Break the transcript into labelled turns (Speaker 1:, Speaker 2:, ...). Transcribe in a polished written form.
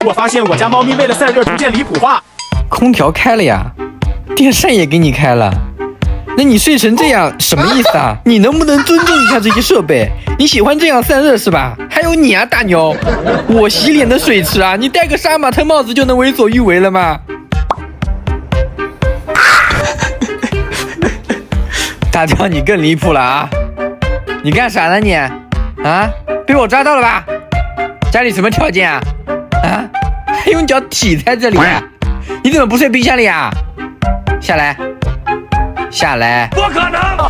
Speaker 1: 果发现我家猫咪为了散热逐渐离谱化。
Speaker 2: 空调开了呀，电扇也给你开了，那你睡成这样什么意思啊？你能不能尊重一下这些设备？你喜欢这样散热是吧？还有你啊，大牛，我洗脸的水池啊，你戴个杀马特帽子就能为所欲为了吗？大雕，你更离谱了啊！你干啥呢你？啊，被我抓到了吧？家里什么条件啊？啊，还用脚踢在这里？你怎么不睡冰箱里啊？下来，下来！
Speaker 1: 不可能！